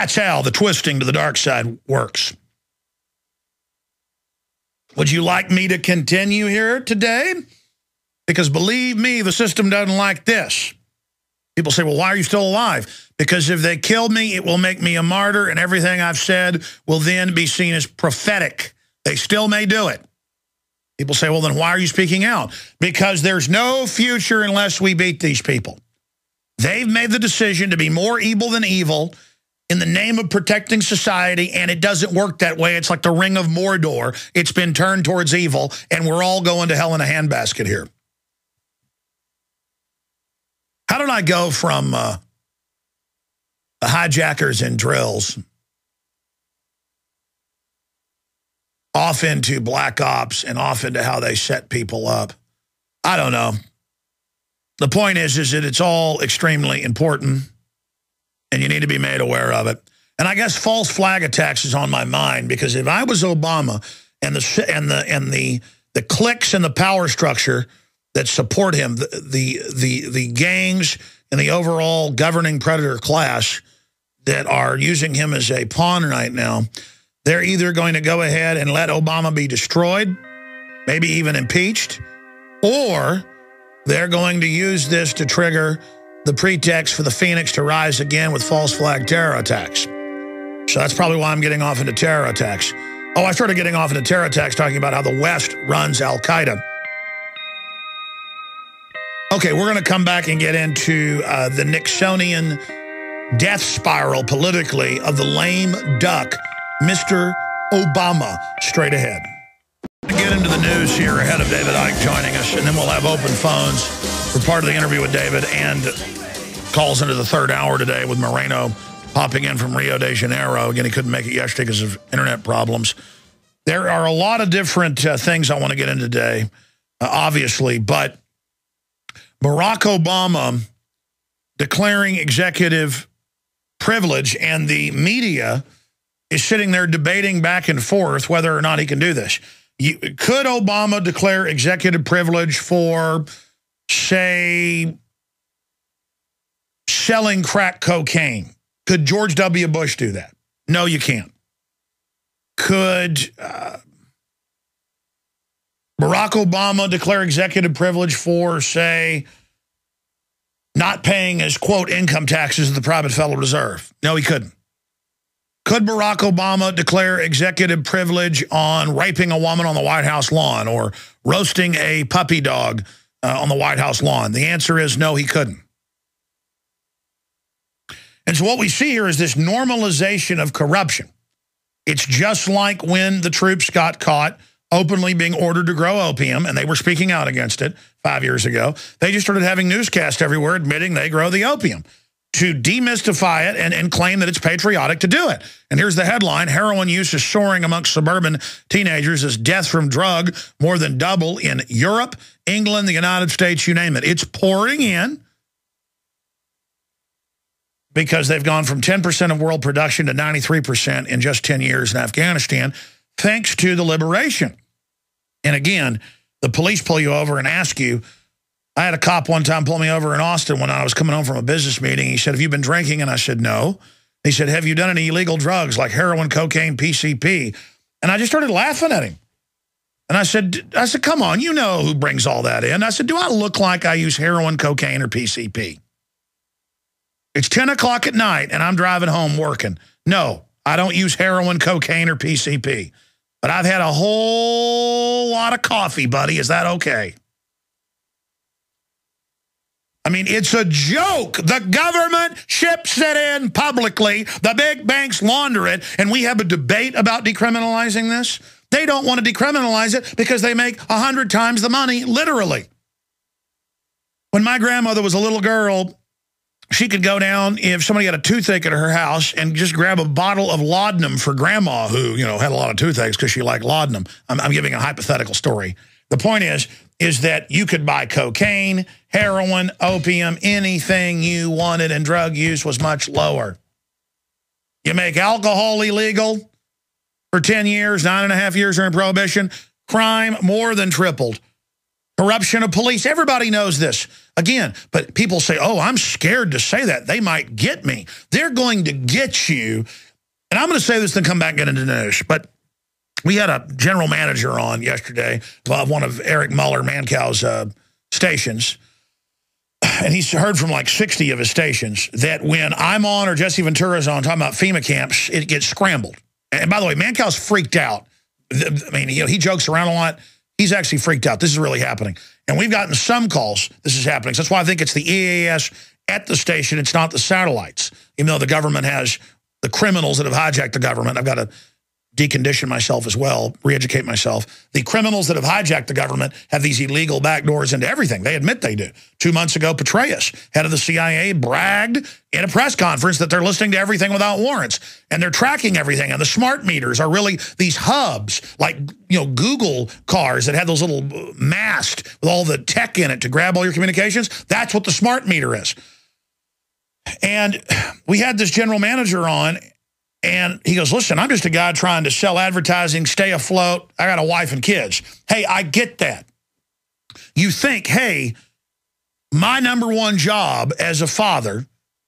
That's how the twisting to the dark side works. Would you like me to continue here today? Because believe me, the system doesn't like this. People say, well, why are you still alive? Because if they kill me, it will make me a martyr, and everything I've said will then be seen as prophetic. They still may do it. People say, well, then why are you speaking out? Because there's no future unless we beat these people. They've made the decision to be more evil than evil in the name of protecting society, and it doesn't work that way. It's like the Ring of Mordor. It's been turned towards evil, and we're all going to hell in a handbasket here. How did I go from the hijackers and drills off into black ops and off into how they set people up? I don't know. The point is that it's all extremely important, and you need to be made aware of it. And I guess false flag attacks is on my mind, because if I was Obama and the cliques and the power structure that support him, the gangs and the overall governing predator class that are using him as a pawn right now, they're either going to go ahead and let Obama be destroyed, maybe even impeached, or they're going to use this to trigger the pretext for the Phoenix to rise again with false flag terror attacks. So that's probably why I'm getting off into terror attacks. Oh, I started getting off into terror attacks talking about how the West runs Al-Qaeda. Okay, we're going to come back and get into the Nixonian death spiral politically of the lame duck, Mr. Obama, straight ahead. To get into the news here ahead of David Icke joining us, and then we'll have open phones for part of the interview with David and calls into the third hour today with Moreno popping in from Rio de Janeiro. Again, he couldn't make it yesterday because of internet problems. There are a lot of different things I want to get into today, obviously, but Barack Obama declaring executive privilege, and the media is sitting there debating back and forth whether or not he can do this. Could Obama declare executive privilege for, say, selling crack cocaine? Could George W. Bush do that? No, you can't. Could Barack Obama declare executive privilege for, say, not paying his, quote, income taxes at the private Federal Reserve? No, he couldn't. Could Barack Obama declare executive privilege on raping a woman on the White House lawn or roasting a puppy dog on the White House lawn? The answer is no, he couldn't. And so what we see here is this normalization of corruption. It's just like when the troops got caught openly being ordered to grow opium, and they were speaking out against it 5 years ago. They just started having newscasts everywhere admitting they grow the opium to demystify it and claim that it's patriotic to do it. And here's the headline: heroin use is soaring amongst suburban teenagers as deaths from drug more than double in Europe, England, the United States, you name it. It's pouring in because they've gone from 10% of world production to 93% in just 10 years in Afghanistan, thanks to the liberation. And again, the police pull you over and ask you. I had a cop one time pull me over in Austin when I was coming home from a business meeting. He said, have you been drinking? And I said, no. He said, have you done any illegal drugs like heroin, cocaine, PCP? And I just started laughing at him. And I said, come on, you know who brings all that in. I said, do I look like I use heroin, cocaine, or PCP? It's 10 o'clock at night and I'm driving home working. No, I don't use heroin, cocaine, or PCP. But I've had a whole lot of coffee, buddy. Is that okay? I mean, it's a joke. The government ships it in publicly. The big banks launder it. And we have a debate about decriminalizing this. They don't want to decriminalize it because they make 100 times the money, literally. When my grandmother was a little girl, she could go down if somebody had a toothache at her house and just grab a bottle of laudanum for grandma, who, you know, had a lot of toothaches because she liked laudanum. I'm giving a hypothetical story. The point is that you could buy cocaine, heroin, opium, anything you wanted, and drug use was much lower. You make alcohol illegal for 10 years, 9.5 years during Prohibition, crime more than tripled. corruption of police. Everybody knows this. Again, but people say, oh, I'm scared to say that. They might get me. They're going to get you. And I'm going to say this and come back and get into the news. But we had a general manager on yesterday of one of Eric Muller, Mancow's stations. And he's heard from like 60 of his stations that when I'm on or Jesse Ventura's on talking about FEMA camps, it gets scrambled. And by the way, Mancow's freaked out. I mean, he jokes around a lot. He's actually freaked out. This is really happening. And we've gotten some calls. This is happening. So that's why I think it's the EAS at the station. It's not the satellites. Even though the government has the criminals that have hijacked the government. I've got to decondition myself as well, re-educate myself. The criminals that have hijacked the government have these illegal backdoors into everything. They admit they do. 2 months ago, Petraeus, head of the CIA, bragged in a press conference that they're listening to everything without warrants. And they're tracking everything. And the smart meters are really these hubs, like Google cars that have those little masts with all the tech in it to grab all your communications. That's what the smart meter is. And we had this general manager on, and he goes, listen, I'm just a guy trying to sell advertising, stay afloat. I got a wife and kids. Hey, I get that. You think, hey, my number one job as a father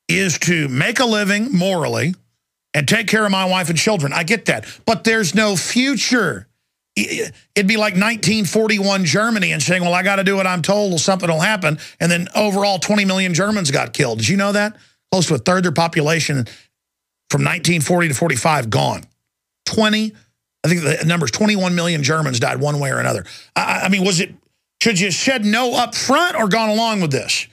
is to make a living morally and take care of my wife and children. I get that. But there's no future. It'd be like 1941 Germany and saying, well, I got to do what I'm told or something will happen. And then overall 20 million Germans got killed. Did you know that? Close to a third of their population from 1940 to 45 gone. I think the number's 21 million Germans died one way or another. I mean, should you have said no up front or gone along with this?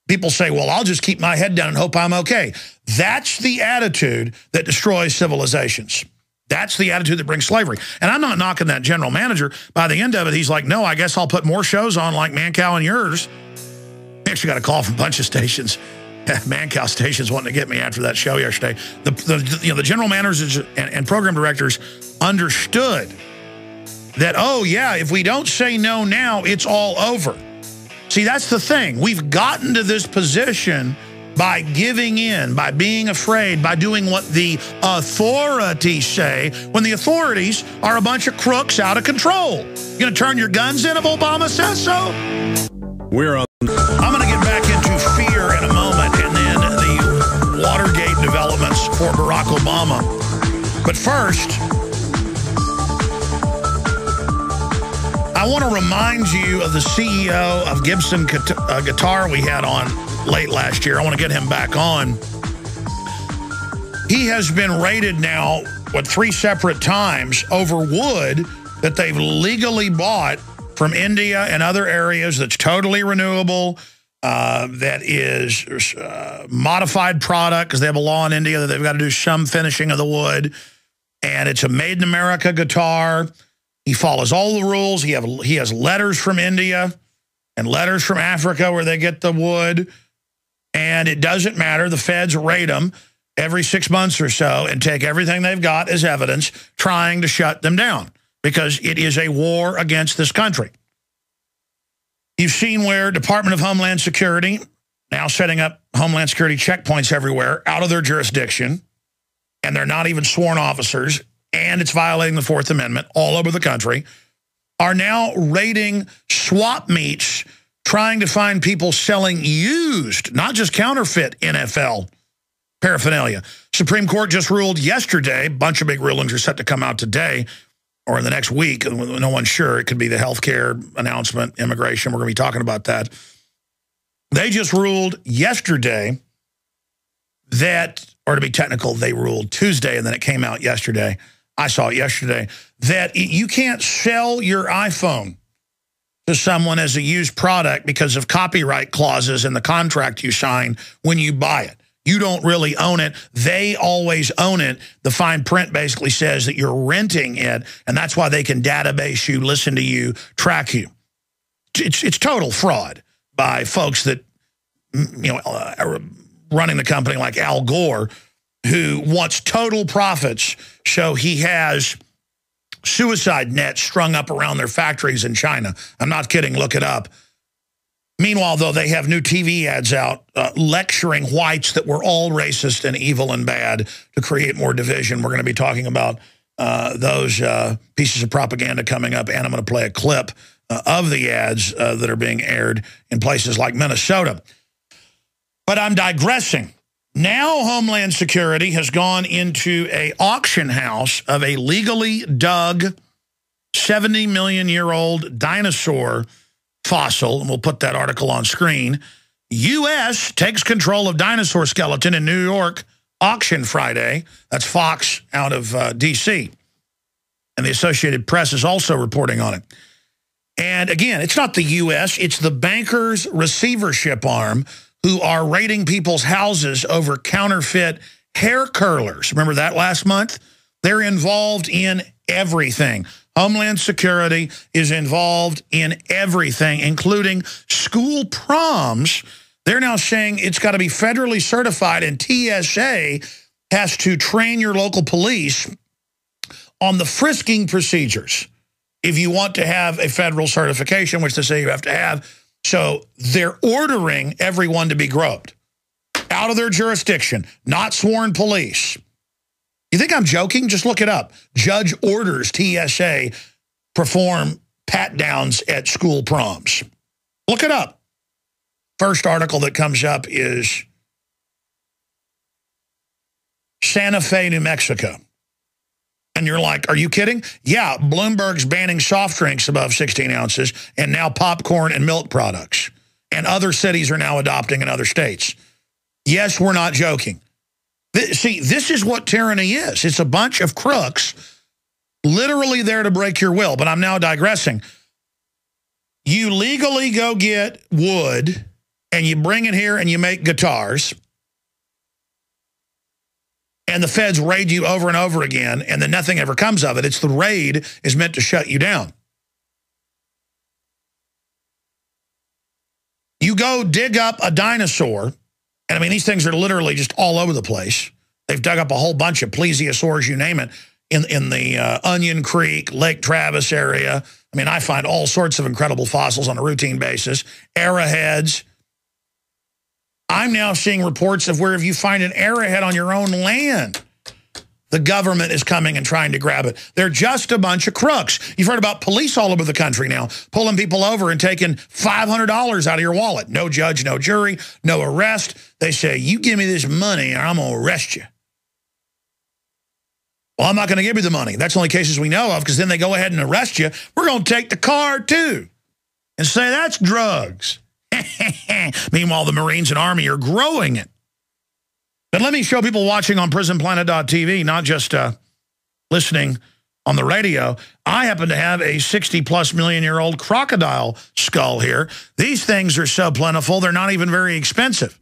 People say, well, I'll just keep my head down and hope I'm okay. That's the attitude that destroys civilizations. That's the attitude that brings slavery. And I'm not knocking that general manager. By the end of it, he's like, no, I guess I'll put more shows on like Mancow and yours. We actually got a call from a bunch of stations. Mancow stations wanting to get me after that show yesterday. The general managers and program directors understood that, oh, yeah, if we don't say no now, it's all over. See, that's the thing. We've gotten to this position by giving in, by being afraid, by doing what the authorities say, when the authorities are a bunch of crooks out of control. You going to turn your guns in if Obama says so? I'm going to get back into fear in a moment, and then the Watergate developments for Barack Obama. But first, I want to remind you of the CEO of Gibson Guitar we had on late last year. I want to get him back on. He has been raided now, 3 separate times over wood that they've legally bought from India and other areas that's totally renewable, that is modified product, because they have a law in India that they've got to do some finishing of the wood, and it's a made-in-America guitar. He follows all the rules. He has letters from India and letters from Africa where they get the wood, and it doesn't matter. The feds raid them every 6 months or so and take everything they've got as evidence, trying to shut them down, because it is a war against this country. You've seen where Department of Homeland Security now setting up Homeland Security checkpoints everywhere out of their jurisdiction, and they're not even sworn officers, and it's violating the 4th Amendment all over the country, are now raiding swap meets, trying to find people selling used, not just counterfeit NFL paraphernalia. Supreme Court just ruled yesterday, a bunch of big rulings are set to come out today, or in the next week, no one's sure. It could be the healthcare announcement, immigration. We're going to be talking about that. They just ruled yesterday that, or to be technical, they ruled Tuesday, and then it came out yesterday. I saw it yesterday, that you can't sell your iPhone to someone as a used product because of copyright clauses in the contract you sign when you buy it. You don't really own it. They always own it. The fine print basically says that you're renting it, and that's why they can database you, listen to you, track you. It's total fraud by folks that, are running the company like Al Gore, who wants total profits, so he has suicide nets strung up around their factories in China. I'm not kidding. Look it up. Meanwhile, though, they have new TV ads out lecturing whites that we're all racist and evil and bad to create more division. We're going to be talking about those pieces of propaganda coming up, and I'm going to play a clip of the ads that are being aired in places like Minnesota. But I'm digressing. Now Homeland Security has gone into an auction house of a legally dug 70-million-year-old dinosaur fossil, and we'll put that article on screen. U.S. takes control of dinosaur skeleton in New York auction Friday. That's Fox out of D.C. And the Associated Press is also reporting on it. And again, it's not the U.S., it's the bankers' receivership arm who are raiding people's houses over counterfeit hair curlers. Remember that last month? They're involved in everything. Homeland Security is involved in everything, including school proms. They're now saying it's got to be federally certified, and TSA has to train your local police on the frisking procedures if you want to have a federal certification, which they say you have to have. So they're ordering everyone to be groped out of their jurisdiction, not sworn police. You think I'm joking? Just look it up. Judge orders TSA perform pat-downs at school proms. Look it up. First article that comes up is Santa Fe, New Mexico. And you're like, are you kidding? Yeah, Bloomberg's banning soft drinks above 16 ounces and now popcorn and milk products. And other cities are now adopting in other states. Yes, we're not joking. See, this is what tyranny is. It's a bunch of crooks literally there to break your will. But I'm now digressing. You legally go get wood and you bring it here and you make guitars. And the feds raid you over and over again, and then nothing ever comes of it. It's the raid is meant to shut you down. You go dig up a dinosaur, and I mean, these things are literally just all over the place. They've dug up a whole bunch of plesiosaurs, you name it, in the Onion Creek, Lake Travis area. I mean, I find all sorts of incredible fossils on a routine basis. Arrowheads. I'm now seeing reports of where if you find an arrowhead on your own land, the government is coming and trying to grab it. They're just a bunch of crooks. You've heard about police all over the country now, pulling people over and taking $500 out of your wallet. No judge, no jury, no arrest. They say, you give me this money or I'm going to arrest you. Well, I'm not going to give you the money. That's the only cases we know of, because then they go ahead and arrest you. We're going to take the car, too, and say that's drugs. Meanwhile, the Marines and Army are growing it. But let me show people watching on Prisonplanet.tv, not just listening on the radio. I happen to have a 60-plus million-year-old crocodile skull here. These things are so plentiful, they're not even very expensive.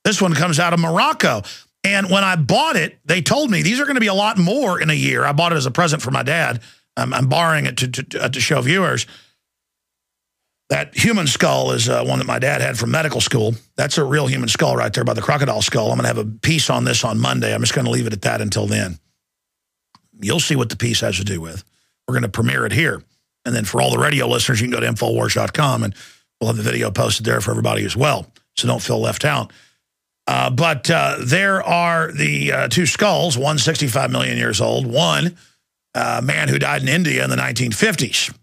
This one comes out of Morocco. And when I bought it, they told me these are going to be a lot more in a year. I bought it as a present for my dad. I'm borrowing it to show viewers. That human skull is one that my dad had from medical school. That's a real human skull right there by the crocodile skull. I'm going to have a piece on this on Monday. I'm just going to leave it at that until then. You'll see what the piece has to do with. We're going to premiere it here. And then for all the radio listeners, you can go to Infowars.com and we'll have the video posted there for everybody as well. So don't feel left out. But there are the two skulls, one 65 million years old, one man who died in India in the 1950s.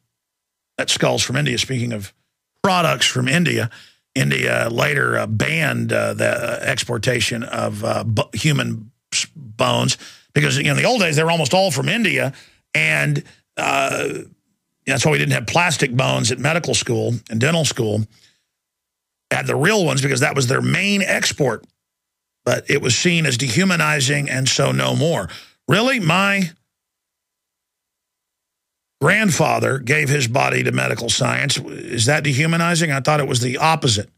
That skull's from India. Speaking of products from India, India later banned the exportation of human bones because, in the old days, they were almost all from India. And that's why we didn't have plastic bones at medical school and dental school. Had the real ones because that was their main export. But it was seen as dehumanizing, and so no more. Really? My grandfather gave his body to medical science. Is that dehumanizing? I thought it was the opposite,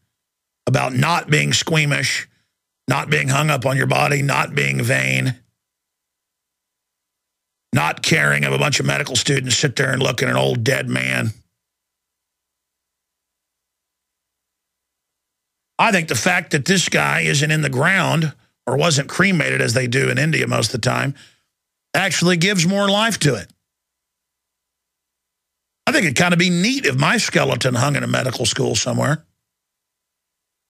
about not being squeamish, not being hung up on your body, not being vain, not caring of a bunch of medical students sit there and look at an old dead man. I think the fact that this guy isn't in the ground or wasn't cremated as they do in India most of the time actually gives more life to it. I think it'd kind of be neat if my skeleton hung in a medical school somewhere.